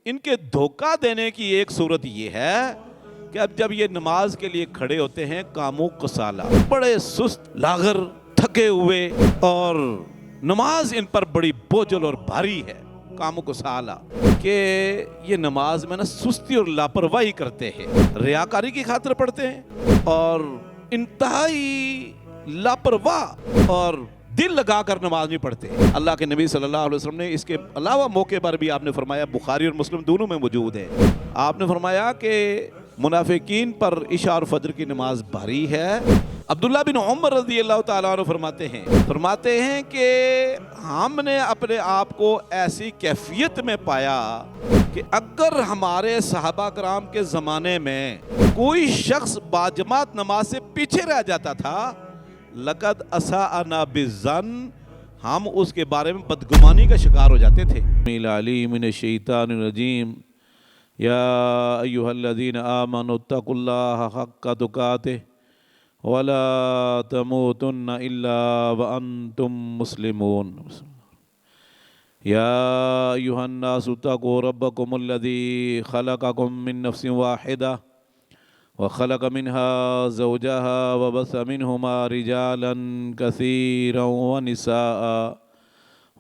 ان کے دھوکہ دینے کی ایک صورت یہ ہے کہ اب جب یہ نماز کے لیے کھڑے ہوتے ہیں کامو کسالہ، بڑے سست لاغر تھکے ہوئے، اور نماز ان پر بڑی بوجھل اور بھاری ہے، کامو کسالہ، کہ یہ نماز میں سستی اور لاپرواہی کرتے ہیں، ریاکاری کی خاطر پڑھتے ہیں اور انتہائی لاپرواہ اور دل لگا کر نماز نہیں پڑھتے۔ اللہ کے نبی صلی اللہ علیہ وسلم نے اس کے علاوہ موقع پر بھی آپ نے فرمایا، بخاری اور مسلم دونوں میں موجود ہے، آپ نے فرمایا کہ منافقین پر عشاء اور فجر کی نماز بھاری ہے۔ عبداللہ بن عمر رضی اللہ تعالیٰ عنہ فرماتے ہیں کہ ہم نے اپنے آپ کو ایسی کیفیت میں پایا کہ اگر ہمارے صحابہ کرام کے زمانے میں کوئی شخص باجماعت نماز سے پیچھے رہ جاتا تھا، لقد اساءنا بالظن، ہم اس کے بارے میں بدگمانی کا شکار ہو جاتے تھے۔ العلیم من الشیطان الرجیم، یا ایھا الذین آمنوا اتقوا اللہ حق تقاتہ ولا تموتن الا وانتم مسلمون۔ یا ایھا الناس اتقوا ربکم الذی خلقکم من نفس واحدہ وخلق منها زوجها وبث منهما رجالا كثيرا ونساء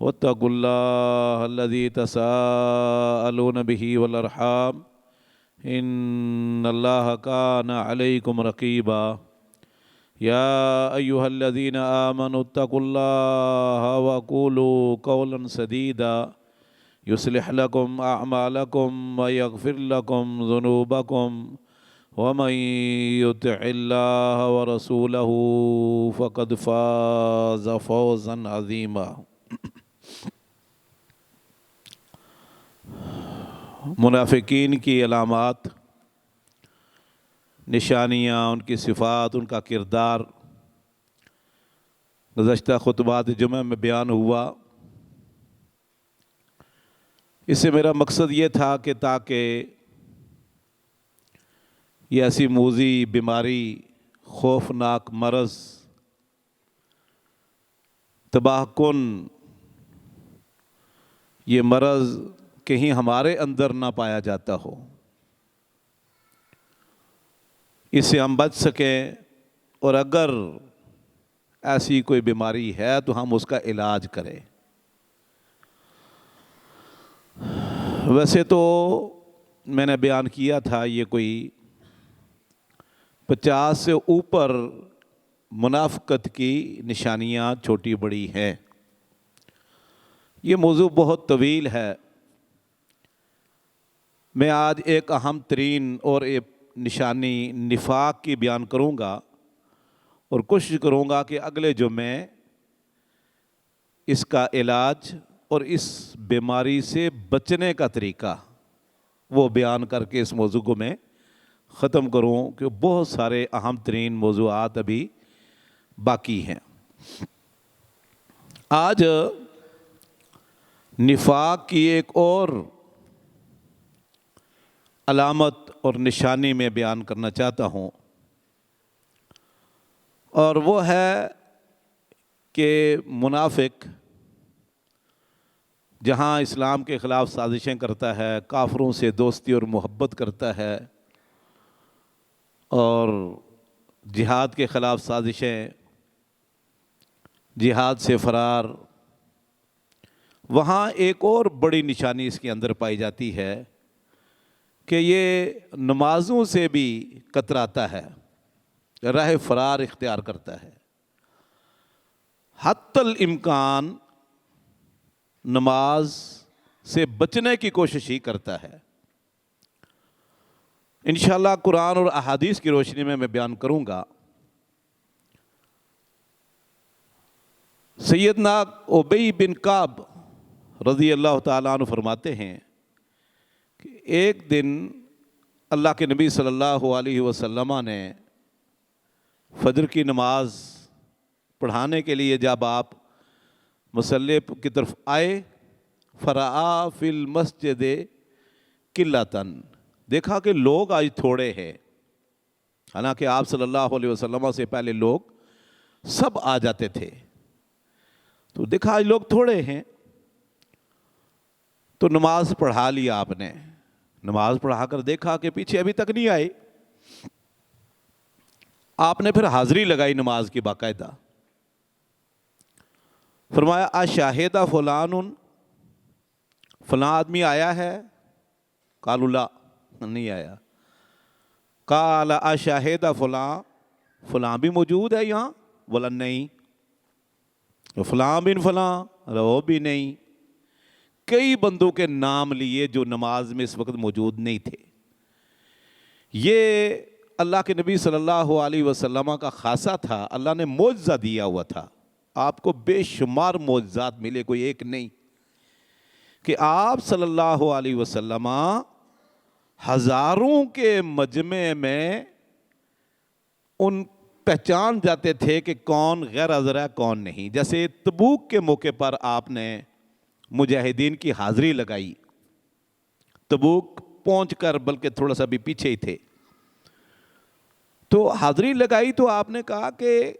واتقوا الله الذي تساءلون به والأرحام إن الله كان عليكم رقيبا۔ يا أيها الذين آمنوا اتقوا الله وقولوا قولا سديدا يصلح لكم أعمالكم ويغفر لكم ذنوبكم ومن يطع الله ورسوله فقد فاز فوزا عظيما۔ منافقین کی علامات، نشانیاں، ان کی صفات، ان کا کردار گزشتہ خطبات جمعہ میں بیان ہوا۔ اس سے میرا مقصد یہ تھا کہ تاکہ یہ ایسی موذی بیماری، خوفناک مرض، تباہ کن یہ مرض کہیں ہمارے اندر نہ پایا جاتا ہو، اس سے ہم بچ سکیں، اور اگر ایسی کوئی بیماری ہے تو ہم اس کا علاج کریں۔ ویسے تو میں نے بیان کیا تھا یہ کوئی 50 سے اوپر منافقت کی نشانیاں چھوٹی بڑی ہیں۔ یہ موضوع بہت طویل ہے، میں آج ایک اہم ترین اور ایک نشانی نفاق کی بیان کروں گا، اور کوشش کروں گا کہ اگلے جمعے اس کا علاج اور اس بیماری سے بچنے کا طریقہ وہ بیان کر کے اس موضوع کو میں ختم کروں، کہ بہت سارے اہم ترین موضوعات ابھی باقی ہیں۔ آج نفاق کی ایک اور علامت اور نشانی میں بیان کرنا چاہتا ہوں، اور وہ ہے کہ منافق جہاں اسلام کے خلاف سازشیں کرتا ہے، کافروں سے دوستی اور محبت کرتا ہے، اور جہاد کے خلاف سازشیں، جہاد سے فرار، وہاں ایک اور بڑی نشانی اس کے اندر پائی جاتی ہے کہ یہ نمازوں سے بھی کتراتا ہے، راہ فرار اختیار کرتا ہے، حتی الامکان نماز سے بچنے کی کوشش ہی کرتا ہے۔ انشاءاللہ قرآن اور احادیث کی روشنی میں بیان کروں گا۔ سیدنا ابی بن کعب رضی اللہ تعالیٰ عنہ فرماتے ہیں کہ ایک دن اللہ کے نبی صلی اللہ علیہ وسلم نے فجر کی نماز پڑھانے کے لیے جب آپ مصلی کی طرف آئے، فرآ فی المسجد قلۃ، دیکھا کہ لوگ آج تھوڑے ہیں، حالانکہ آپ صلی اللہ علیہ وسلم سے پہلے لوگ سب آ جاتے تھے، تو دیکھا آج لوگ تھوڑے ہیں، تو نماز پڑھا لیا آپ نے۔ نماز پڑھا کر دیکھا کہ پیچھے ابھی تک نہیں آئے. آپ نے پھر حاضری لگائی نماز کی باقاعدہ. فرمایا اشاہدہ فلان، فلاں آدمی آیا ہے؟ قالوا لا، نہیں آیا. قال اشاہدہ فلاں، فلاں بھی موجود ہے یہاں؟ بولا نہیں. فلاں بن فلاں، وہ بھی نہیں. کئی بندوں کے نام لیے جو نماز میں اس وقت موجود نہیں تھے. یہ اللہ کے نبی صلی اللہ علیہ وسلم کا خاصہ تھا. اللہ نے معجزہ دیا ہوا تھا. آپ کو بے شمار معجزات ملے، کوئی ایک نہیں، کہ آپ صلی اللہ علیہ وسلم ہزاروں کے مجمع میں ان پہچان جاتے تھے کہ کون غیر حاضر ہے کون نہیں. جیسے تبوک کے موقع پر آپ نے مجاہدین کی حاضری لگائی، تبوک پہنچ کر بلکہ تھوڑا سا بھی پیچھے ہی تھے، تو حاضری لگائی تو آپ نے کہا کہ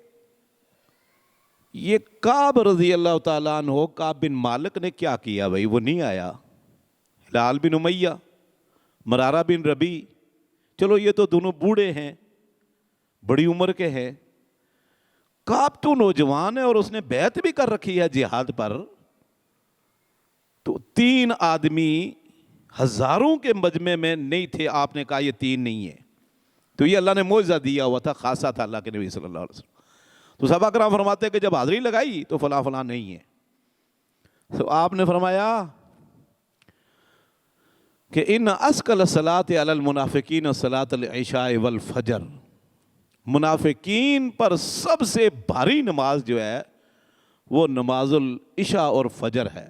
یہ کعب رضی اللہ تعالیٰ عنہ، کعب بن مالک نے کیا کیا بھائی؟ وہ نہیں آیا. ہلال بن امیہ، مرارہ بن ربی، چلو یہ تو دونوں بوڑھے ہیں، بڑی عمر کے ہیں. کعب تو نوجوان ہے اور اس نے بیعت بھی کر رکھی ہے جہاد پر. تو 3 آدمی ہزاروں کے مجمع میں نہیں تھے. آپ نے کہا یہ 3 نہیں ہے. تو یہ اللہ نے معجزہ دیا ہوا تھا، خاصہ تھا اللہ کے نبی صلی اللہ علیہ وسلم. تو صحابہ کرام فرماتے ہیں کہ جب حاضری لگائی تو فلاں فلاں نہیں ہے. تو آپ نے فرمایا کہ ان اسکل الصلاۃ علی المنافقین صلاۃ العشاء والفجر، منافقین پر سب سے بھاری نماز جو ہے وہ نماز العشاء اور فجر ہے.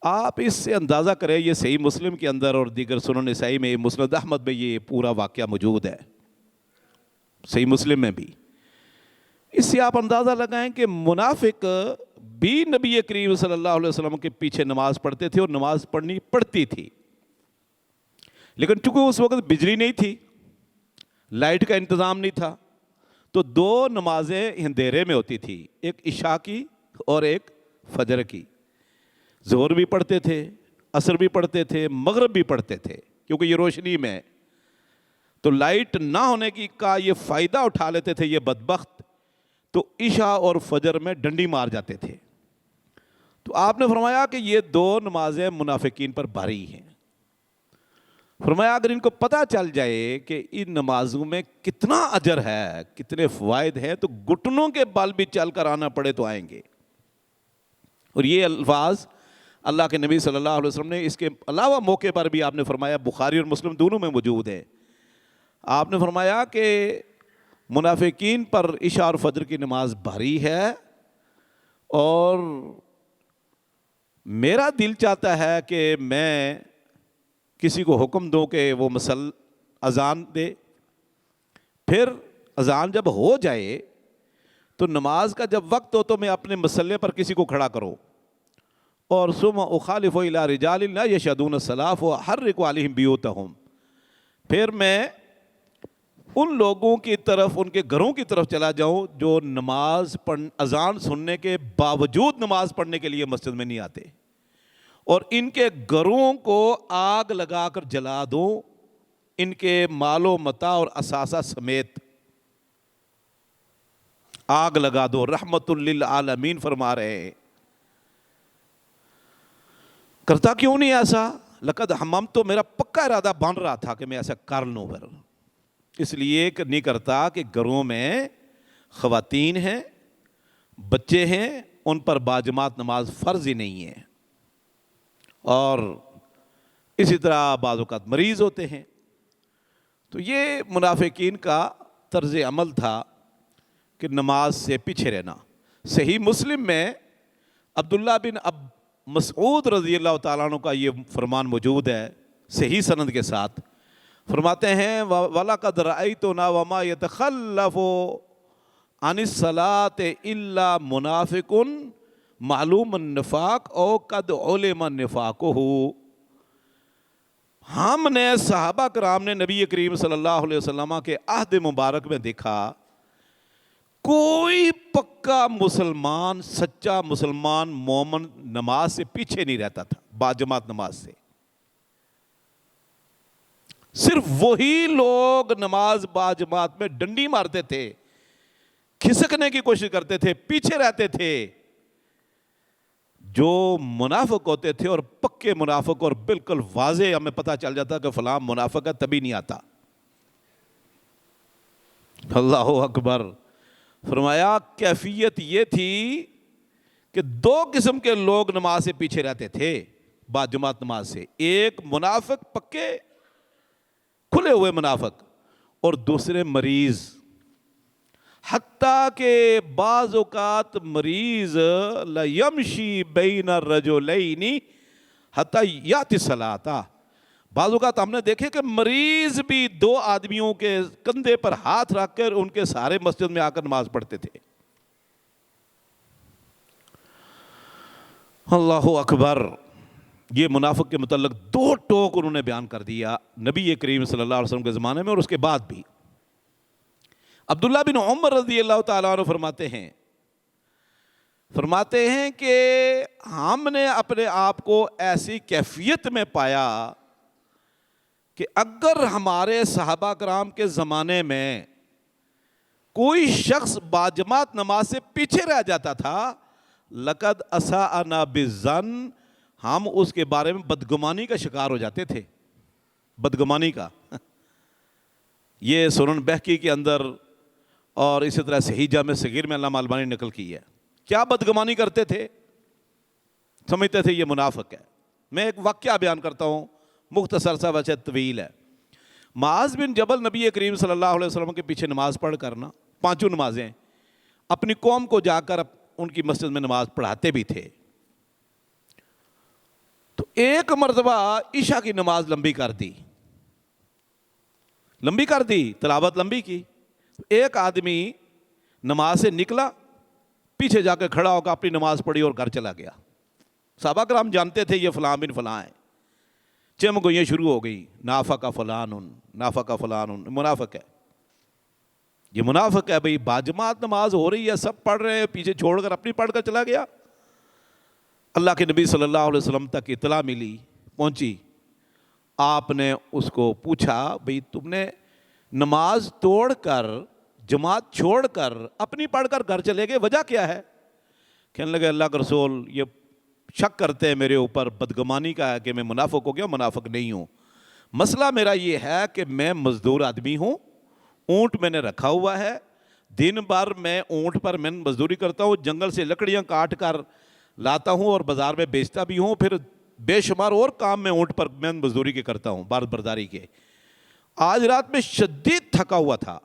آپ اس سے اندازہ کریں، یہ صحیح مسلم کے اندر اور دیگر سنن نسائی میں، مسند احمد میں یہ پورا واقعہ موجود ہے، صحیح مسلم میں بھی. اس سے آپ اندازہ لگائیں کہ منافق بھی نبی کریم صلی اللہ علیہ وسلم کے پیچھے نماز پڑھتے تھے اور نماز پڑھنی پڑتی تھی. لیکن چونکہ اس وقت بجلی نہیں تھی، لائٹ کا انتظام نہیں تھا، تو 2 نمازیں اندھیرے میں ہوتی تھی، ایک عشاء کی اور ایک فجر کی. ظہر بھی پڑھتے تھے، عصر بھی پڑھتے تھے، مغرب بھی پڑھتے تھے، کیونکہ یہ روشنی میں. تو لائٹ نہ ہونے کی کا یہ فائدہ اٹھا لیتے تھے یہ بدبخت، تو عشاء اور فجر میں ڈنڈی مار جاتے تھے. تو آپ نے فرمایا کہ یہ 2 نمازیں منافقین پر بھاری ہیں. فرمایا اگر ان کو پتہ چل جائے کہ ان نمازوں میں کتنا اجر ہے، کتنے فوائد ہیں، تو گھٹنوں کے بل بھی چل کر آنا پڑے تو آئیں گے. اور یہ الفاظ اللہ کے نبی صلی اللہ علیہ وسلم نے اس کے علاوہ موقع پر بھی آپ نے فرمایا، بخاری اور مسلم دونوں میں موجود ہے. آپ نے فرمایا کہ منافقین پر عشاء اور فجر کی نماز بھاری ہے، اور میرا دل چاہتا ہے کہ میں کسی کو حکم دوں کہ وہ اذان دے، پھر اذان جب ہو جائے تو نماز کا جب وقت ہو تو میں اپنے مسلح پر کسی کو کھڑا کروں، اور ثم اخالف الی رجال لا یشهدون الصلاۃ واحرق علیہم بیوتہم، پھر میں ان لوگوں کی طرف، ان کے گھروں کی طرف چلا جاؤں جو اذان سننے کے باوجود نماز پڑھنے کے لیے مسجد میں نہیں آتے، اور ان کے گھروں کو آگ لگا کر جلا دوں، ان کے مال و متاع اور اثاثہ سمیت آگ لگا دو. رحمت للعالمین فرما رہے ہیں. کرتا کیوں نہیں ایسا؟ لقد حممت، تو میرا پکا ارادہ بن رہا تھا کہ میں ایسا کر لوں، پھر اس لیے نہیں کرتا کہ گھروں میں خواتین ہیں، بچے ہیں، ان پر باجماعت نماز فرض ہی نہیں ہے، اور اسی طرح بعض اوقات مریض ہوتے ہیں. تو یہ منافقین کا طرز عمل تھا کہ نماز سے پیچھے رہنا. صحیح مسلم میں عبداللہ بن مسعود رضی اللہ تعالیٰ عنہ کا یہ فرمان موجود ہے صحیح سند کے ساتھ. فرماتے ہیں وَلَقَدْ رَأَيْتُنَا وَمَا يَتَخَلَّفُ عَنِ الصَّلَاةِ إِلَّا مُنَافِقٌ معلوم النفاق او قد علم نفاقہ. ہم نے صحابہ کرام نے نبی کریم صلی اللہ علیہ وسلم کے عہد مبارک میں دیکھا کوئی پکا مسلمان، سچا مسلمان مومن نماز سے پیچھے نہیں رہتا تھا، باجماعت نماز سے. صرف وہی لوگ نماز باجماعت میں ڈنڈی مارتے تھے، کھسکنے کی کوشش کرتے تھے، پیچھے رہتے تھے، جو منافق ہوتے تھے، اور پکے منافق، اور بالکل واضح ہمیں پتہ چل جاتا کہ فلاں منافق ہے، تبھی نہیں آتا۔ اللہ اکبر۔ فرمایا کیفیت یہ تھی کہ دو قسم کے لوگ نماز سے پیچھے رہتے تھے، باجماعت نماز سے، ایک منافق پکے کھلے ہوئے منافق، اور دوسرے مریض، حتیٰ کہ بعض اوقات مریض لیمشی بین الرجلین حتیٰ یاتی الصلاۃ، بعض اوقات ہم نے دیکھے کہ مریض بھی دو آدمیوں کے کندھے پر ہاتھ رکھ کر ان کے سارے مسجد میں آ کر نماز پڑھتے تھے۔ اللہ اکبر۔ یہ منافق کے متعلق دو ٹوک انہوں نے بیان کر دیا نبی کریم صلی اللہ علیہ وسلم کے زمانے میں اور اس کے بعد بھی۔ عبداللہ بن عمر رضی اللہ تعالیٰ عنہ فرماتے ہیں کہ ہم نے اپنے آپ کو ایسی کیفیت میں پایا کہ اگر ہمارے صحابہ کرام کے زمانے میں کوئی شخص باجماعت نماز سے پیچھے رہ جاتا تھا، لقد اساءنا بالظن، ہم اس کے بارے میں بدگمانی کا شکار ہو جاتے تھے، بدگمانی کا۔ یہ سنن بہقی کے اندر اور اسی طرح صحیح جامع صغیر میں علامہ البانی نے نقل کی ہے۔ کیا بدگمانی کرتے تھے؟ سمجھتے تھے یہ منافق ہے۔ میں ایک واقعہ بیان کرتا ہوں، مختصر سا، ویسے طویل ہے۔ معاذ بن جبل نبی کریم صلی اللہ علیہ وسلم کے پیچھے نماز پڑھ کر نا، پانچوں نمازیں اپنی قوم کو جا کر ان کی مسجد میں نماز پڑھاتے بھی تھے۔ تو ایک مرتبہ عشاء کی نماز لمبی کر دی، تلاوت لمبی کی۔ ایک آدمی نماز سے نکلا، پیچھے جا کے کھڑا ہو کر اپنی نماز پڑھی اور گھر چلا گیا۔ صحابہ کرام جانتے تھے یہ فلاں بن فلاں ہے، چمگوئیاں شروع ہو گئی، نافق فلان، نافق فلان، منافق ہے، یہ منافق ہے۔ بھئی باجماعت نماز ہو رہی ہے، سب پڑھ رہے ہیں، پیچھے چھوڑ کر اپنی پڑھ کر چلا گیا۔ اللہ کے نبی صلی اللہ علیہ وسلم تک اطلاع ملی، پہنچی۔ آپ نے اس کو پوچھا، بھئی تم نے نماز توڑ کر، جماعت چھوڑ کر اپنی پڑھ کر گھر چلے گئے، وجہ کیا ہے؟ کہنے لگے اللہ کا رسول یہ شک کرتے ہیں میرے اوپر، بدگمانی کا ہے کہ میں منافق ہو گیا، منافق نہیں ہوں۔ مسئلہ میرا یہ ہے کہ میں مزدور آدمی ہوں، اونٹ میں نے رکھا ہوا ہے، دن بھر میں اونٹ پر میں مزدوری کرتا ہوں، جنگل سے لکڑیاں کاٹ کر لاتا ہوں اور بازار میں بیچتا بھی ہوں، پھر بے شمار اور کام میں اونٹ پر میں مزدوری کے کرتا ہوں، بار برداری کے۔ آج رات میں شدید تھکا ہوا تھا،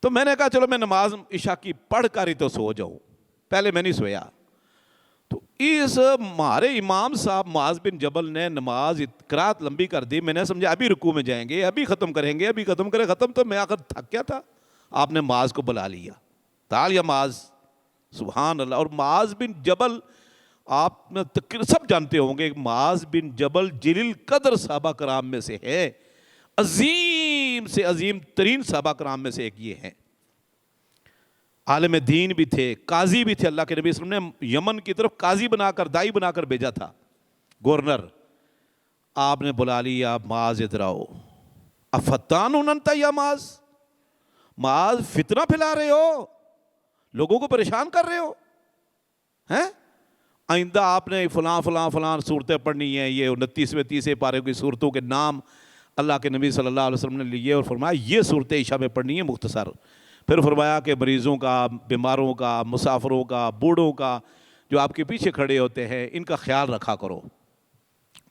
تو میں نے کہا چلو میں نماز عشاء کی پڑھ کر ہی تو سو جاؤں، پہلے میں نہیں سویا۔ تو اس ہمارے امام صاحب معاذ بن جبل نے نماز قرات لمبی کر دی، میں نے سمجھا ابھی رکوع میں جائیں گے، ابھی ختم کریں گے، ابھی ختم کریں، ختم تو میں آخر تھک گیا تھا۔ آپ نے معاذ کو بلا لیا، تعال یا معاذ، سبحان اللہ۔ اور معاذ بن جبل آپ سب جانتے ہوں گے، معاذ بن جبل جلیل قدر صحابہ کرام میں سے ہے، عظیم سے عظیم ترین صحابہ کرام میں سے ایک یہ ہیں۔ عالم دین بھی تھے، قاضی بھی تھے، اللہ کے نبی صلی اللہ علیہ وسلم نے یمن کی طرف قاضی بنا کر، دائی بنا کر بھیجا تھا، گورنر۔ آپ نے بلا لیا، معاذ ادھر آؤ، افتان انت یا معاذ، معاذ فتنہ پھیلا رہے ہو، لوگوں کو پریشان کر رہے ہو ہیں؟ آئندہ آپ نے فلاں فلاں فلاں صورتیں پڑھنی ہیں، یہ 29ویں 30 پارے کی صورتوں کے نام اللہ کے نبی صلی اللہ علیہ وسلم نے لیے اور فرمایا یہ صورتیں عشاء میں پڑھنی ہے مختصر۔ پھر فرمایا کہ مریضوں کا، بیماروں کا، مسافروں کا، بوڑھوں کا، جو آپ کے پیچھے کھڑے ہوتے ہیں، ان کا خیال رکھا کرو۔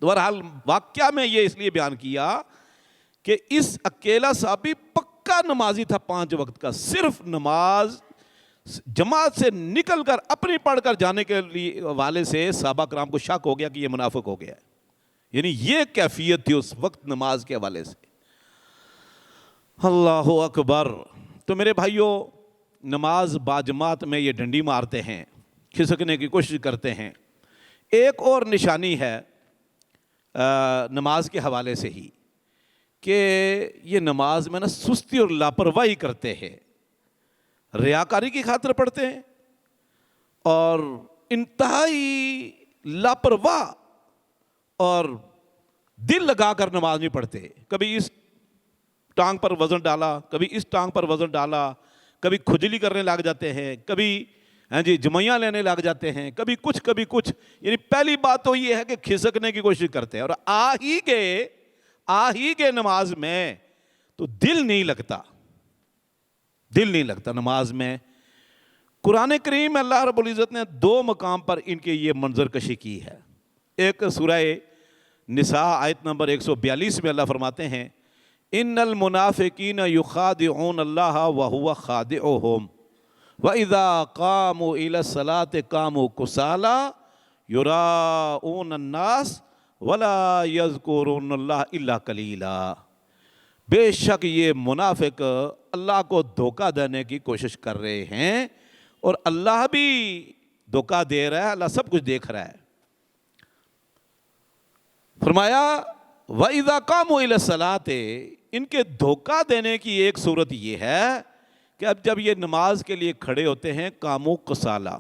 بہرحال واقعہ میں یہ اس لیے بیان کیا کہ اس اکیلا صحابی پکا نمازی تھا 5 وقت کا، صرف نماز جماعت سے نکل کر اپنی پڑھ کر جانے کے لیے والے سے صحابہ کرام کو شک ہو گیا کہ یہ منافق ہو گیا ہے۔ یعنی یہ کیفیت تھی اس وقت نماز کے حوالے سے۔ اللہ اکبر۔ تو میرے بھائیوں، نماز باجماعت میں یہ ڈنڈی مارتے ہیں، کھسکنے کی کوشش کرتے ہیں۔ ایک اور نشانی ہے نماز کے حوالے سے ہی کہ یہ نماز میں نا سستی اور لاپرواہی کرتے ہیں، ریاکاری کی خاطر پڑھتے ہیں اور انتہائی لاپرواہ اور دل لگا کر نماز نہیں پڑھتے. کبھی اس ٹانگ پر وزن ڈالا, کبھی اس ٹانگ پر وزن ڈالا, کبھی کھجلی کرنے لگ جاتے ہیں, کبھی جمعیاں لینے لگ جاتے ہیں, کبھی کچھ. یعنی پہلی بات تو یہ ہے کہ کھسکنے کی کوشش کرتے ہیں, اور آ ہی گئے نماز میں تو دل نہیں لگتا نماز میں. قرآن کریم میں اللہ رب العزت نے 2 مقام پر ان کے یہ منظر کشی کی ہے. ایک سورہ نساء آیت نمبر 142 میں اللہ فرماتے ہیں ان المنافقین یخادعون اللہ وہو خادعهم وَإِذَا قَامُوا إِلَى الصَّلَاةِ قَامُوا كُسَالَىٰ يُرَاءُونَ النَّاسَ وَلَا يَذْكُرُونَ اللَّهَ إِلَّا قَلِيلًا. بے شک یہ منافق اللہ کو دھوکہ دینے کی کوشش کر رہے ہیں, اور اللہ بھی دھوکہ دے رہا ہے, اللہ سب کچھ دیکھ رہا ہے. فرمایا وَإِذَا قَامُوا إِلَى الصَّلَاةِ, ان کے دھوکہ دینے کی ایک صورت یہ ہے کہ اب جب یہ نماز کے لیے کھڑے ہوتے ہیں قاموا کسالى,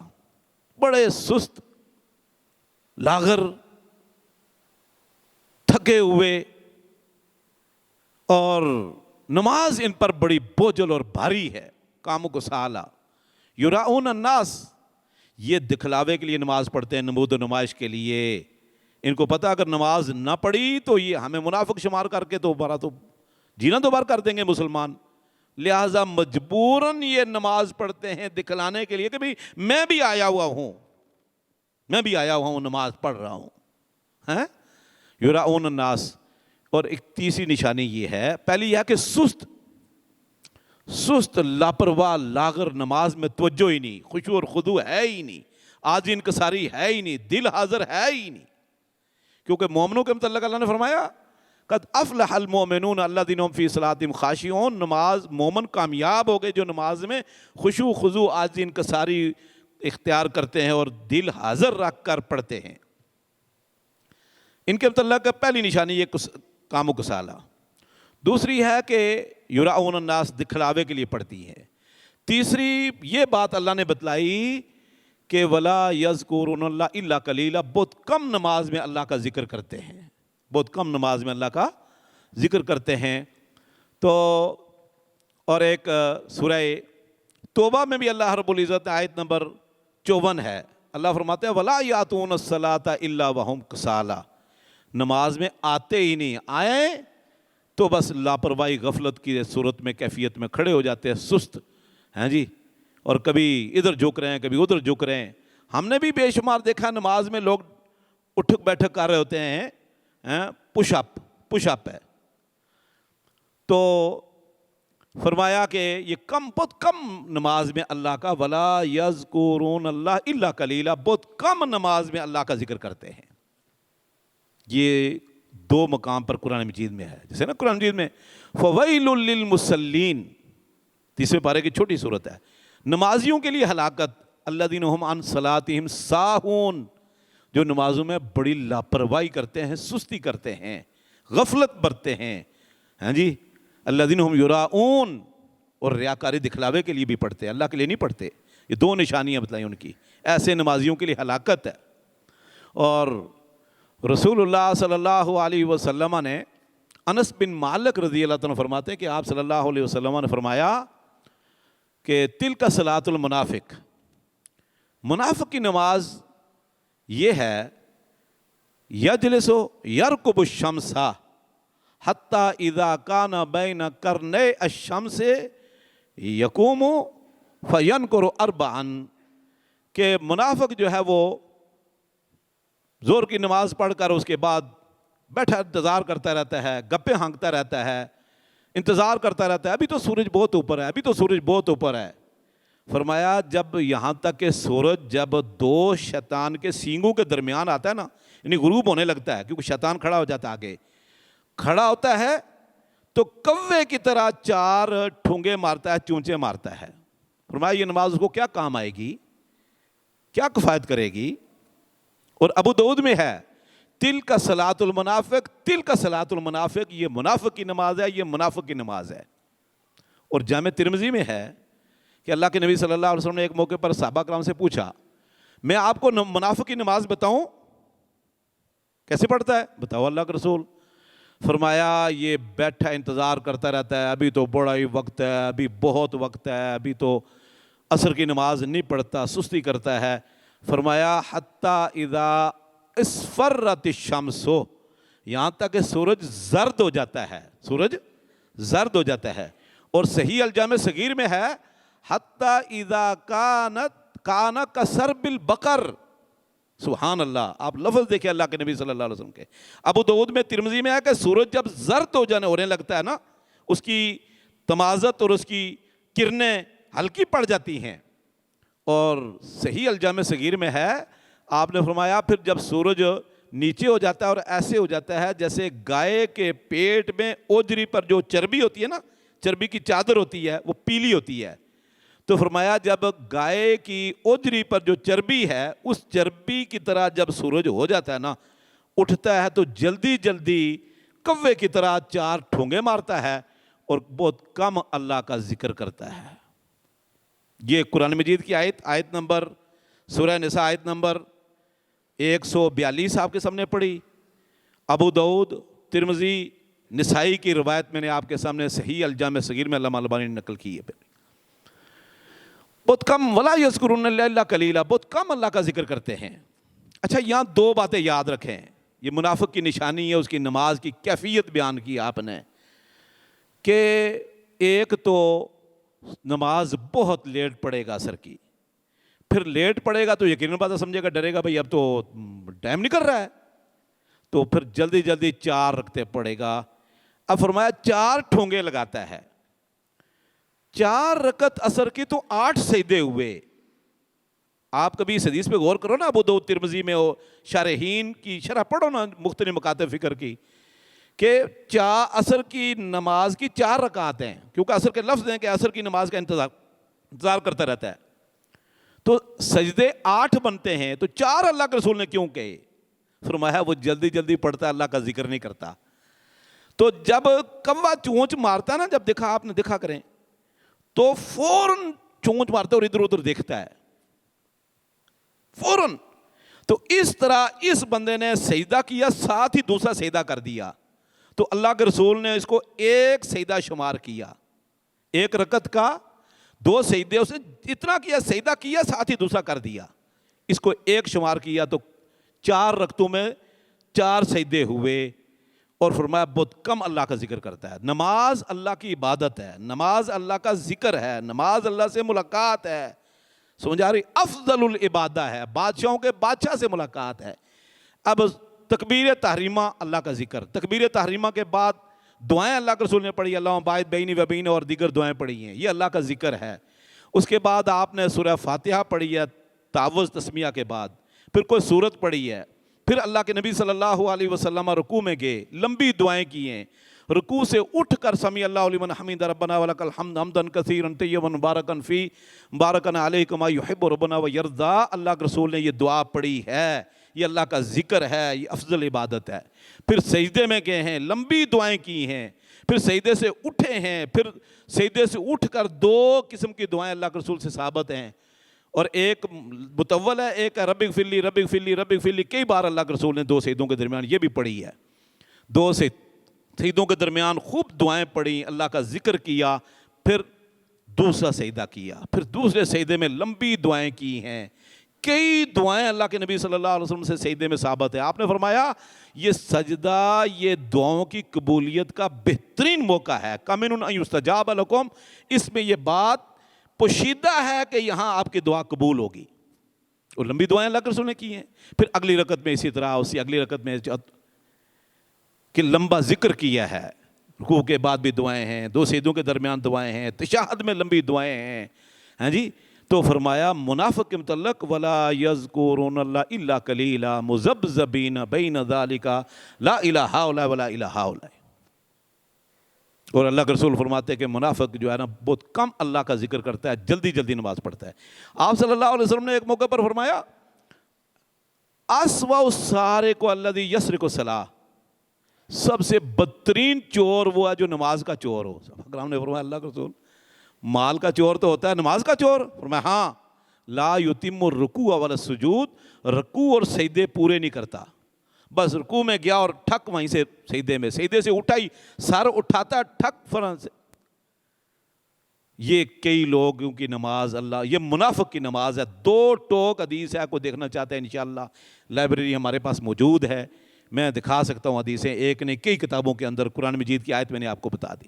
بڑے سست, لاغر, تھکے ہوئے, اور نماز ان پر بڑی بوجھل اور بھاری ہے. قاموا کسالى یراؤون الناس, یہ دکھلاوے کے لیے نماز پڑھتے ہیں, نمود و نمائش کے لیے. ان کو پتہ اگر نماز نہ پڑھی تو یہ ہمیں منافق شمار کر کے تو جینا دوبارہ کر دیں گے مسلمان, لہٰذا مجبوراً یہ نماز پڑھتے ہیں دکھلانے کے لیے کہ بھئی میں بھی آیا ہوا ہوں نماز پڑھ رہا ہوں. یراؤون الناس. اور ایک تیسری نشانی یہ ہے, پہلی یہ ہے کہ سست لاپرواہ لاغر, نماز میں توجہ ہی نہیں, خشوع اور خضوع ہے ہی نہیں, عاجزی انکساری ہے ہی نہیں, دل حاضر ہے ہی نہیں. کیونکہ مومنوں کے متعلق اللہ نے فرمایا قد افلح المؤمنون الذین هم فی صلاتہم خاشعون, نماز مومن کامیاب ہو گئے جو نماز میں خشوع خضوع عاجزی انکساری اختیار کرتے ہیں اور دل حاضر رکھ کر پڑھتے ہیں. ان کے متعلق پہلی نشانی یہ قاموا کسالى. دوسری ہے کہ یراؤون الناس, دکھلاوے کے لیے پڑھتی ہے. تیسری یہ بات اللہ نے بتلائی کہ ولا یذکرون اللہ الا قلیلا, بہت کم نماز میں اللہ کا ذکر کرتے ہیں, بہت کم نماز میں اللہ کا ذکر کرتے ہیں. تو اور ایک سورہ توبہ میں بھی اللہ رب العزت آیت نمبر 54 ہے, اللہ فرماتے ہیں ولا یاتون الصلاۃ الا وہم کسالى, نماز میں آتے ہی نہیں, آئیں تو بس لاپرواہی غفلت کی صورت میں کیفیت میں کھڑے ہو جاتے ہیں, سست ہیں جی, اور کبھی ادھر جھک رہے ہیں کبھی ادھر جھک رہے ہیں. ہم نے بھی بے شمار دیکھا نماز میں لوگ اٹھک بیٹھک کر رہے ہوتے ہیں, پش اپ ہے. تو فرمایا کہ یہ بہت کم نماز میں اللہ کا ولا یذکرون اللہ الا قلیلا, بہت کم نماز میں اللہ کا ذکر کرتے ہیں. یہ 2 مقام پر قرآن مجید میں ہے. جیسے نا قرآن مجید میں فویل للمصلین, 3 پارے کی چھوٹی صورت ہے, نمازیوں کے لیے ہلاکت, الذین هم عن صلاتہم ساہون, جو نمازوں میں بڑی لاپرواہی کرتے ہیں, سستی کرتے ہیں, غفلت برتتے ہیں. ہاں جی, الذین هم یراؤون, اور ریاکاری دکھلاوے کے لیے بھی پڑھتے ہیں, اللہ کے لیے نہیں پڑھتے. یہ 2 نشانیاں بتائیں ان کی. ایسے نمازیوں کے لیے ہلاکت ہے. اور رسول اللہ صلی اللہ علیہ وسلم نے, انس بن مالک رضی اللہ عنہ فرماتے ہیں کہ آپ صلی اللہ علیہ وسلم نے فرمایا کہ تلک صلاۃ المنافق, منافق کی نماز یہ ہے یجلس یرکب الشمس حتی اذا کان بین قرنی الشمس یقوم فینکر اربعا, کہ منافق جو ہے وہ زور کی نماز پڑھ کر اس کے بعد بیٹھا انتظار کرتا رہتا ہے, گپے ہانکتا رہتا ہے, انتظار کرتا رہتا ہے, ابھی تو سورج بہت اوپر ہے, ابھی تو سورج بہت اوپر ہے. فرمایا جب یہاں تک کہ سورج جب 2 شیطان کے سینگوں کے درمیان آتا ہے نا, یعنی غروب ہونے لگتا ہے, کیونکہ شیطان کھڑا ہو جاتا ہے, آگے کھڑا ہوتا ہے تو کوے کی طرح 4 ٹھونگے مارتا ہے, چونچے مارتا ہے. فرمایا یہ نماز اس کو کیا کام آئے گی, کیا کفایت کرے گی. اور ابو داؤد میں ہے تلک صلاۃ المنافق, تلک صلاۃ المنافق, یہ منافق کی نماز ہے, یہ منافق کی نماز ہے. اور جامع ترمذی میں ہے کہ اللہ کے نبی صلی اللہ علیہ وسلم نے ایک موقع پر صحابہ کرام سے پوچھا میں آپ کو منافق کی نماز بتاؤں, کیسے پڑھتا ہے, بتاؤ اللہ کے رسول. فرمایا یہ بیٹھا انتظار کرتا رہتا ہے، ابھی تو بڑا ہی وقت ہے، ابھی بہت وقت ہے، ابھی تو عصر کی نماز نہیں پڑھتا، سستی کرتا ہے۔ فرمایا حتیٰ اذا اصفرت الشمس، یہاں تک کہ سورج زرد ہو جاتا ہے، سورج زرد ہو جاتا ہے۔ اور صحیح الجامع صغیر میں ہے حتیٰ اذا کان کسرب البقر، سبحان اللہ، آپ لفظ دیکھیں اللہ کے نبی صلی اللہ علیہ وسلم کے۔ ابو داؤد میں، ترمذی میں ہے کہ سورج جب زرد ہونے لگتا ہے نا، اس کی تمازت اور اس کی کرنیں ہلکی پڑ جاتی ہیں۔ اور صحیح الجامع صغیر میں ہے، آپ نے فرمایا پھر جب سورج نیچے ہو جاتا ہے اور ایسے ہو جاتا ہے جیسے گائے کے پیٹ میں اوجری پر جو چربی ہوتی ہے نا، چربی کی چادر ہوتی ہے، وہ پیلی ہوتی ہے، تو فرمایا جب گائے کی اوجری پر جو چربی ہے، اس چربی کی طرح جب سورج ہو جاتا ہے نا، اٹھتا ہے تو جلدی جلدی کوے کی طرح 4 ٹھونگے مارتا ہے اور بہت کم اللہ کا ذکر کرتا ہے۔ یہ قرآن مجید کی آیت نمبر، سورہ نساء آیت نمبر 142 آپ کے سامنے پڑھی۔ ابو داؤد، ترمذی، نسائی کی روایت میں نے آپ کے سامنے صحیح الجامع صغیر میں علامہ البانی نے نقل کی ہے۔ بہت کم، ولا یذکرون اللہ الا قلیلا، بہت کم اللہ کا ذکر کرتے ہیں۔ اچھا، یہاں 2 باتیں یاد رکھیں، یہ منافق کی نشانی ہے، اس کی نماز کی کیفیت بیان کی آپ نے، کہ ایک تو نماز بہت لیٹ پڑے گا عصر کی، پھر لیٹ پڑے گا تو یقیناً بات سمجھے گا، ڈرے گا بھئی اب تو ٹائم نکل رہا ہے، تو پھر جلدی جلدی 4 رکعتیں پڑے گا۔ اب فرمایا 4 ٹھونگے لگاتا ہے، 4 رکعت عصر کی تو 8 سجدے ہوئے۔ آپ کبھی اس حدیث پہ غور کرو نا، ابو داؤد، ترمذی میں ہو، شارحین کی شرح پڑھو نا مختلف مکاتب فکر کی، کہ عصر کی نماز کی 4 رکعت ہیں، کیونکہ عصر کے لفظ ہیں کہ عصر کی نماز کا انتظار کرتا رہتا ہے، تو سجدے 8 بنتے ہیں، تو 4 اللہ کے رسول نے کیوں کہے؟ فرمایا وہ جلدی جلدی پڑھتا، اللہ کا ذکر نہیں کرتا۔ تو جب کوا چونچ مارتا نا، جب دیکھا، آپ نے دیکھا کریں، تو فوراً چونچ مارتا اور ادھر ادھر دیکھتا ہے فوراً۔ تو اس طرح اس بندے نے سجدہ کیا، ساتھ ہی دوسرا سجدہ کر دیا، تو اللہ کے رسول نے اس کو 1 سجدہ شمار کیا، 1 رکعت کا 2 سجدے، اس نے اتنا کیا، سجدہ کیا ساتھ ہی دوسرا کر دیا، اس کو 1 شمار کیا، تو 4 رکعتوں میں 4 سجدے ہوئے۔ اور فرمایا بہت کم اللہ کا ذکر کرتا ہے۔ نماز اللہ کی عبادت ہے، نماز اللہ کا ذکر ہے، نماز اللہ سے ملاقات ہے، سمجھ آ رہی؟ افضل العبادہ ہے، بادشاہوں کے بادشاہ سے ملاقات ہے۔ اب تکبیر تحریمہ اللہ کا ذکر، تکبیر تحریمہ کے بعد دعائیں اللہ کے رسول نے پڑھی، اللہم باعث بینی و بین، اور دیگر دعائیں پڑھی ہیں، یہ اللہ کا ذکر ہے۔ اس کے بعد آپ نے سورہ فاتحہ پڑھی ہے تعوذ تسمیہ کے بعد، پھر کوئی سورت پڑھی ہے، پھر اللہ کے نبی صلی اللہ علیہ وسلم رکوع میں گئے، لمبی دعائیں کی ہیں، رکوع سے اٹھ کر سمیع اللہ لمن حمید ربنا ولک الحمد حمدا کثیرا طیبا مبارکا فی مبارکا علیہ کما یحب ربنا ویرضی، اللہ کے رسول نے یہ دعا پڑھی ہے، یہ اللہ کا ذکر ہے، یہ افضل عبادت ہے۔ پھر سجدے میں گئے ہیں، لمبی دعائیں کی ہیں، پھر سجدے سے اٹھے ہیں، پھر سجدے سے اٹھ کر 2 قسم کی دعائیں اللہ کے رسول سے ثابت ہیں، اور ایک متول ہے، ایک ہے رب اغفر لی رب اغفر لی رب اغفر لی، کئی بار اللہ کے رسول نے 2 سجدوں کے درمیان یہ بھی پڑھی ہے، 2 سجدوں کے درمیان خوب دعائیں پڑھی، اللہ کا ذکر کیا، پھر دوسرا سجدہ کیا، پھر دوسرے سجدے میں لمبی دعائیں کی ہیں، کئی دعائیں اللہ کے نبی صلی اللہ علیہ وسلم سے سجدے میں ثابت ہے۔ آپ نے فرمایا یہ سجدہ یہ دعاؤں کی قبولیت کا بہترین موقع ہے، کمن ان یستجاب لکم، اس میں یہ بات پوشیدہ ہے کہ یہاں آپ کی دعا قبول ہوگی، اور لمبی دعائیں اللہ کے رسول نے کی ہیں۔ پھر اگلی رکعت میں اسی طرح، اسی اگلی رکعت میں کہ لمبا ذکر کیا ہے، رکوع کے بعد بھی دعائیں ہیں، 2 سجدوں کے درمیان دعائیں ہیں، تشہد میں لمبی دعائیں ہیں، ہاں جی۔ تو فرمایا منافق کے متعلق ولا یذکرون اللہ الا قلیلا مذبذبین بین ذلک لا الہ الا ولا الہ الا، اور اللہ کے رسول فرماتے ہیں کہ منافق جو ہے نا بہت کم اللہ کا ذکر کرتا ہے، جلدی جلدی نماز پڑھتا ہے۔ آپ صلی اللہ علیہ وسلم نے ایک موقع پر فرمایا اسوأ السارق الذی یسرق الصلاۃ، سب سے بدترین چور وہ ہے جو نماز کا چور ہو۔ صحابہ نے فرمایا اللہ کے رسول مال کا چور تو ہوتا ہے، نماز کا چور؟ فرمایا ہاں، لا یتم الرکوع ولا السجود، رکوع اور سجدے پورے نہیں کرتا، بس رکوع میں گیا اور ٹھک وہیں سے سجدے سے اٹھا ہی سر اٹھاتا ٹھک فوراً سے. یہ کئی لوگوں کی نماز اللہ یہ منافق کی نماز ہے. 2 ٹوک حدیث ہے, کوئی دیکھنا چاہتا ہے انشاءاللہ لائبریری ہمارے پاس موجود ہے, میں دکھا سکتا ہوں حدیثیں, ایک نہیں کئی کتابوں کے اندر قرآن مجید کی آیت میں نے آپ کو بتا دی.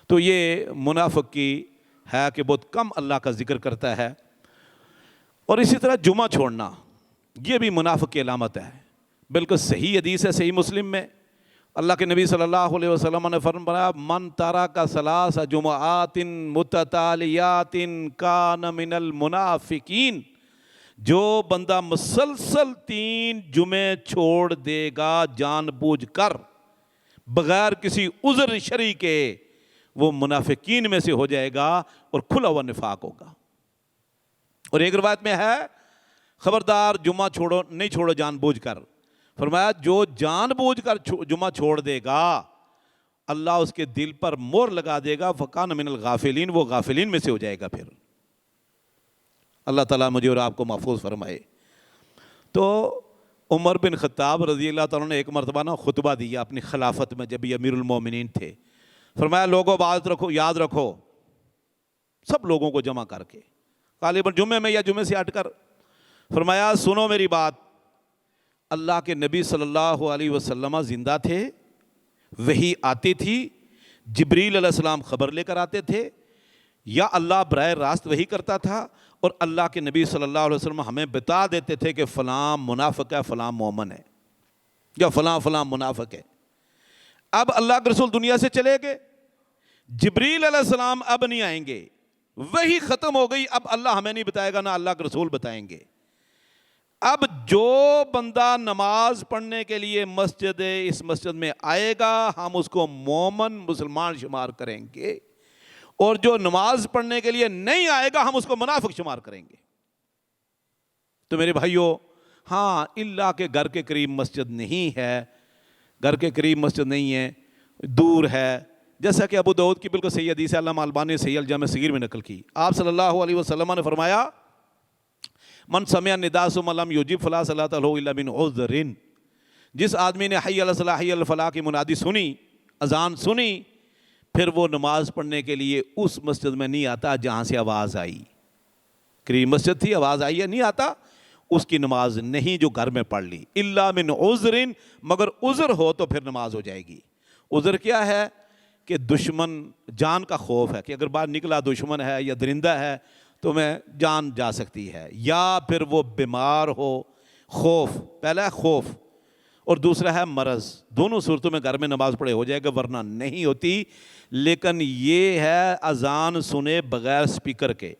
تو یہ منافق کی ہے کہ بہت کم اللہ کا ذکر کرتا ہے. اور اسی طرح جمعہ چھوڑنا یہ بھی منافق کی علامت ہے. بالکل صحیح حدیث ہے صحیح مسلم میں, اللہ کے نبی صلی اللہ علیہ وسلم نے فرمایا من ترک 3 جمعات متتالیات کان من المنافقین, جو بندہ مسلسل 3 جمعے چھوڑ دے گا جان بوجھ کر بغیر کسی عذر شرعی کے, وہ منافقین میں سے ہو جائے گا اور کھلا ہوا نفاق ہوگا. اور ایک روایت میں ہے خبردار جمعہ نہیں چھوڑو جان بوجھ کر. فرمایا جو جان بوجھ کر جمعہ چھوڑ دے گا اللہ اس کے دل پر مہر لگا دے گا, فکان من الغافلین, وہ غافلین میں سے ہو جائے گا. پھر اللہ تعالیٰ مجھے اور آپ کو محفوظ فرمائے. تو عمر بن خطاب رضی اللہ تعالیٰ نے ایک مرتبہ خطبہ دیا اپنی خلافت میں جب یہ امیر المومنین تھے. فرمایا لوگوں بات رکھو, یاد رکھو, سب لوگوں کو جمع کر کے غالباً جمعے میں یا جمعے سے ہٹ کر, فرمایا سنو میری بات, اللہ کے نبی صلی اللہ علیہ وسلم زندہ تھے, وحی آتی تھی, جبریل علیہ السلام خبر لے کر آتے تھے, یا اللہ براہ راست وحی کرتا تھا, اور اللہ کے نبی صلی اللہ علیہ وسلم ہمیں بتا دیتے تھے کہ فلاں منافق ہے, فلاں مومن ہے, یا فلاں منافق ہے. اب اللہ کے رسول دنیا سے چلے گئے, جبریل علیہ السلام اب نہیں آئیں گے, وحی ختم ہو گئی, اب اللہ ہمیں نہیں بتائے گا نہ اللہ کے رسول بتائیں گے. اب جو بندہ نماز پڑھنے کے لیے اس مسجد میں آئے گا ہم اس کو مومن مسلمان شمار کریں گے, اور جو نماز پڑھنے کے لیے نہیں آئے گا ہم اس کو منافق شمار کریں گے. تو میرے بھائیوں, ہاں اللہ کے گھر کے قریب مسجد نہیں ہے, گھر کے قریب مسجد نہیں ہے, دور ہے, جیسا کہ ابو داؤد کی بالکل صحیح حدیث ہے, علامہ البانی نے صحیح الجامع صغیر میں نقل کی. آپ صلی اللہ علیہ وسلم نے فرمایا من سمع النداء ثم لم یجب فلا صلاۃ له الا من عذر, جس آدمی نے حی علی الصلاۃ حی علی الفلاح کی منادی سنی, اذان سنی, پھر وہ نماز پڑھنے کے لیے اس مسجد میں نہیں آتا جہاں سے آواز آئی. قریب مسجد تھی, آواز آئی ہے, نہیں آتا, اس کی نماز نہیں جو گھر میں پڑھ لی. الا من عذر, مگر عذر ہو تو پھر نماز ہو جائے گی. عذر کیا ہے کہ دشمن, جان کا خوف ہے کہ اگر باہر نکلا دشمن ہے یا درندہ ہے تو میں جان جا سکتی ہے, یا پھر وہ بیمار ہو, خوف, پہلا ہے خوف اور دوسرا ہے مرض. دونوں صورتوں میں گھر میں نماز پڑھے ہو جائے گا, ورنہ نہیں ہوتی. لیکن یہ ہے اذان سنے بغیر سپیکر کے.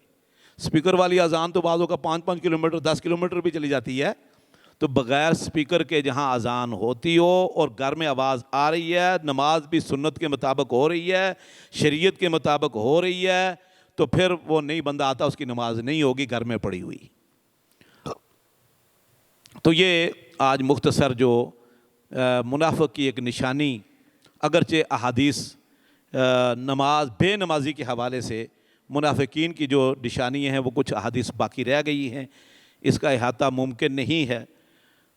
سپیکر والی اذان تو بعضوں کا 5 کلومیٹر 10 کلومیٹر بھی چلی جاتی ہے. تو بغیر سپیکر کے جہاں اذان ہوتی ہو اور گھر میں آواز آ رہی ہے, نماز بھی سنت کے مطابق ہو رہی ہے, شریعت کے مطابق ہو رہی ہے, تو پھر وہ نہیں بندہ آتا, اس کی نماز نہیں ہوگی گھر میں پڑی ہوئی. تو یہ آج مختصر جو منافق کی ایک نشانی, اگرچہ احادیث نماز بے نمازی کے حوالے سے منافقین کی جو نشانیاں ہیں وہ کچھ احادیث باقی رہ گئی ہیں, اس کا احاطہ ممکن نہیں ہے.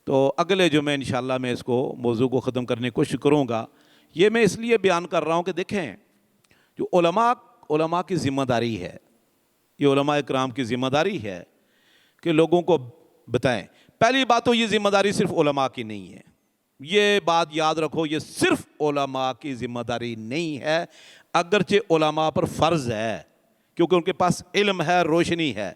تو اگلے جمعے انشاءاللہ میں اس کو موضوع کو ختم کرنے کی کوشش کروں گا. یہ میں اس لیے بیان کر رہا ہوں کہ دیکھیں جو علماء کی ذمہ داری ہے, یہ علماء اکرام کی ذمہ داری ہے کہ لوگوں کو بتائیں. پہلی بات تو یہ ذمہ داری صرف علماء کی نہیں ہے, یہ بات یاد رکھو, یہ صرف علماء کی ذمہ داری نہیں ہے, اگرچہ علماء پر فرض ہے کیونکہ ان کے پاس علم ہے, روشنی ہے,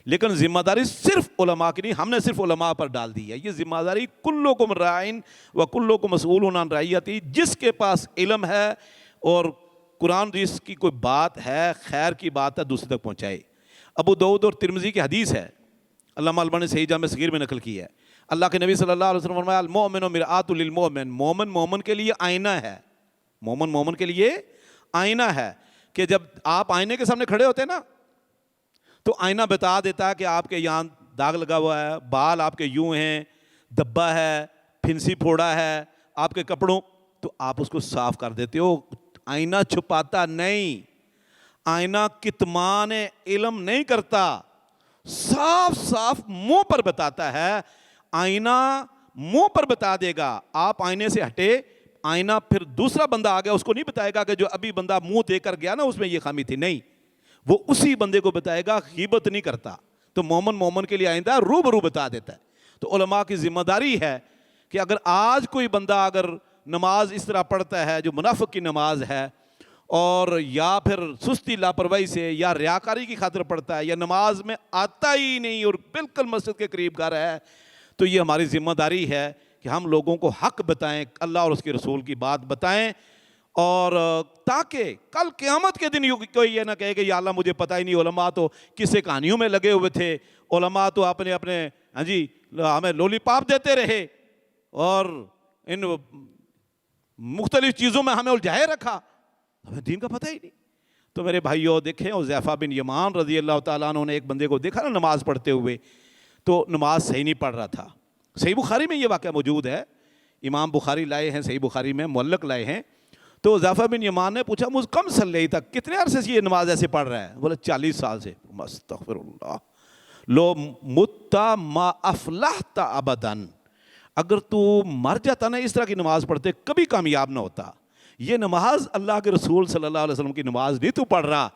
لیکن ذمہ داری صرف علماء کی نہیں, ہم نے صرف علماء پر ڈال دی ہے. یہ ذمہ داری کلکم راعٍ وکلکم مسئول عن رعیتہ, جس کے پاس علم ہے اور قرآن جس کی کوئی بات ہے, خیر کی بات ہے, دوسرے تک پہنچائے. ابو داؤد اور ترمذی کی حدیث ہے, علامہ البانی نے صحیح جامع صغیر میں نقل کی ہے. اللہ کے نبی صلی اللہ علیہ وسلم فرمایا المؤمن مرآۃ للمؤمن, مومن کے لیے آئینہ ہے, مومن کے لیے آئینہ ہے. کہ جب آپ آئینے کے سامنے کھڑے ہوتے ہیں نا تو آئینہ بتا دیتا ہے کہ آپ کے یہاں داغ لگا ہوا ہے, بال آپ کے یوں ہیں, دبا ہے, پھنسی پھوڑا ہے آپ کے کپڑوں, تو آپ اس کو صاف کر دیتے ہو. آئینہ چھپاتا نہیں, آئینہ کتمان علم نہیں کرتا, صاف منہ پر بتاتا ہے. آئینہ منہ پر بتا دے گا. آپ آئینے سے ہٹے, آئینہ پھر دوسرا بندہ آ گیا, اس کو نہیں بتائے گا کہ جو ابھی بندہ منہ دے کر گیا نا اس میں یہ خامی تھی, نہیں, وہ اسی بندے کو بتائے گا, غیبت نہیں کرتا. تو مومن کے لیے آئندہ روبرو بتا دیتا ہے. تو علماء کی ذمہ داری ہے کہ اگر آج کوئی بندہ اگر نماز اس طرح پڑھتا ہے جو منافق کی نماز ہے, اور یا پھر سستی لاپرواہی سے یا ریاکاری کی خاطر پڑھتا ہے, یا نماز میں آتا ہی نہیں اور بالکل مسجد کے قریب گھر ہے, تو یہ ہماری ذمہ داری ہے کہ ہم لوگوں کو حق بتائیں, اللہ اور اس کے رسول کی بات بتائیں, اور تاکہ کل قیامت کے دن کوئی یہ نہ کہے کہ یا اللہ مجھے پتہ ہی نہیں, علماء تو قصے کہانیوں میں لگے ہوئے تھے, علماء تو اپنے ہاں جی ہمیں لولی پاپ دیتے رہے اور ان مختلف چیزوں میں ہمیں الجھائے رکھا, ہمیں دین کا پتہ ہی نہیں. تو میرے بھائیوں دیکھیں, حذیفہ بن یمان رضی اللہ تعالیٰ عنہ نے ایک بندے کو دیکھا نا نماز پڑھتے ہوئے, تو نماز صحیح نہیں پڑھ رہا تھا. صحیح بخاری میں یہ واقعہ موجود ہے, امام بخاری لائے ہیں صحیح بخاری میں, معلق لائے ہیں. تو حذیفہ بن یمان نے پوچھا مجھ کم صلی تک, کتنے عرصے سے یہ نماز ایسے پڑھ رہا ہے؟ بولے 40 سال سے. استغفر اللہ, لو متا ما افلحت ابداً, اگر تو مر جاتا نا اس طرح کی نماز پڑھتے کبھی کامیاب نہ ہوتا. یہ نماز اللہ کے رسول صلی اللہ علیہ وسلم کی نماز نہیں تو پڑھ رہا,